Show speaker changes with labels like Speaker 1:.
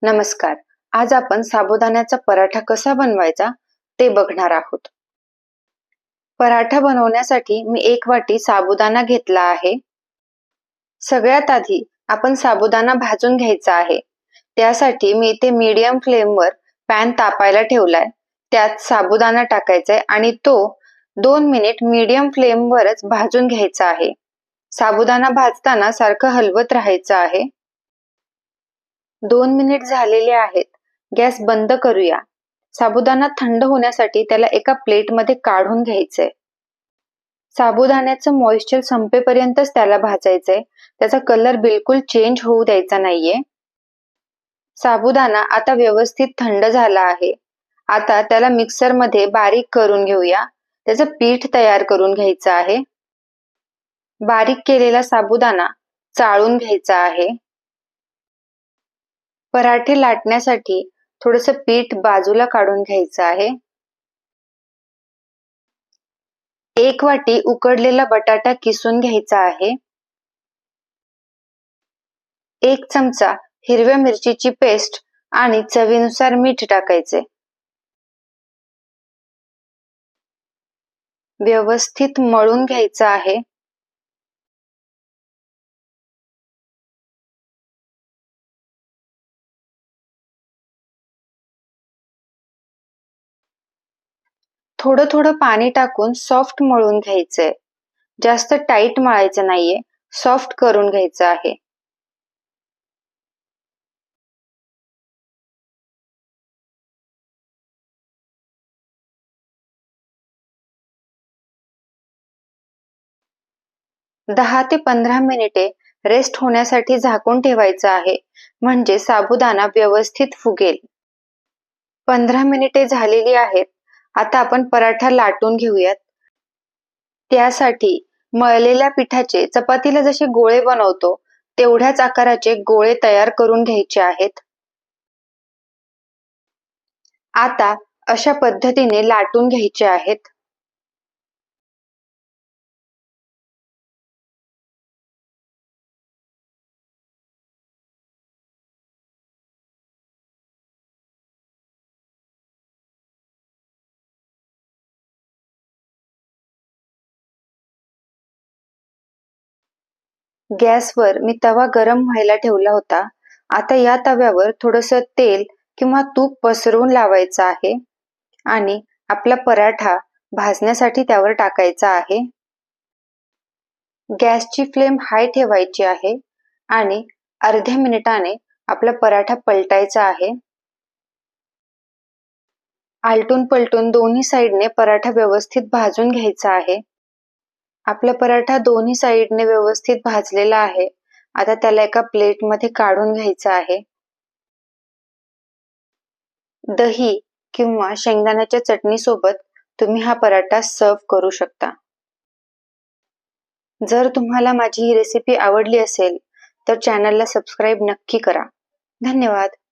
Speaker 1: नमस्कार. आज आपण साबुदाण्याचा पराठा कसा बनवायचा ते बघणार आहोत. पराठा बनवण्यासाठी मी 1 वाटी साबुदाणा घेतला आहे. सगळ्यात आधी आपण साबुदाणा भाजून घ्यायचा आहे. त्यासाठी मी इथे मीडियम फ्लेमवर पॅन तापायला ठेवलाय. त्यात साबुदाणा टाकायचा आहे आणि तो 2 मिनिट मीडियम फ्लेमवरच भाजून घ्यायचा आहे. साबुदाणा भाजताना सारखं हलवत राहायचं आहे. 2 मिनिट झालेले आहेत. गॅस बंद करूया. साबुदाणा थंड होण्यासाठी त्याला एका प्लेटमध्ये काढून घ्यायचंय. साबुदाण्याचं मॉइश्चर संपेपर्यंतच त्याला भाजायचंय. त्याचा कलर बिलकुल चेंज होऊ द्यायचा नाहीये. साबुदाणा आता व्यवस्थित थंड झाला आहे. आता त्याला मिक्सरमध्ये बारीक करून घेऊया. त्याचं पीठ तयार करून घ्यायचं आहे. बारीक केलेला साबुदाणा चाळून घ्यायचा आहे. पराठे लाटण्यासाठी थोडंसं पीठ बाजूला काढून घ्यायचं आहे. 1 वाटी उकडलेला बटाटा किसून घ्यायचा आहे. 1 चमचा हिरव्या मिरचीची पेस्ट आणि चवीनुसार मीठ टाकायचे. व्यवस्थित मळून घ्यायचं आहे. थोडं थोडं पाणी टाकून सॉफ्ट मळून घ्यायचंय. जास्त टाईट मळायचं नाहीये, सॉफ्ट करून घ्यायचं आहे. दहा ते 15 मिनिटे रेस्ट होण्यासाठी झाकून ठेवायचं आहे, म्हणजे साबुदाणा व्यवस्थित फुगेल. 15 मिनिटे झालेली आहेत. आता आपण पराठा लाटून घेऊयात. त्यासाठी मळलेल्या पिठाचे चपातीला जसे गोळे बनवतो तेवढ्याच आकाराचे गोळे तयार करून घ्यायचे आहेत. आता अशा पद्धतीने लाटून घ्यायचे आहेत. गॅसवर मी तवा गरम व्हायला ठेवला होता. आता या तव्यावर थोडंसं तेल किंवा तूप पसरवून लावायचं आहे आणि आपला पराठा भाजण्यासाठी त्यावर टाकायचा आहे. गॅसची फ्लेम हाय ठेवायची आहे आणि अर्ध्या मिनिटाने आपला पराठा पलटायचा आहे. आलटून पलटून दोन्ही साईडने पराठा व्यवस्थित भाजून घ्यायचा आहे. आपला पराठा दोन्ही साईडने व्यवस्थित भाजलेला आहे. आता त्याला एका प्लेटमध्ये काढून घ्यायचं आहे. दही किंवा शेंगदाण्याच्या चटणीसोबत तुम्ही हा पराठा सर्व्ह करू शकता. जर तुम्हाला माझी ही रेसिपी आवडली असेल तर चॅनलला सबस्क्राईब नक्की करा. धन्यवाद.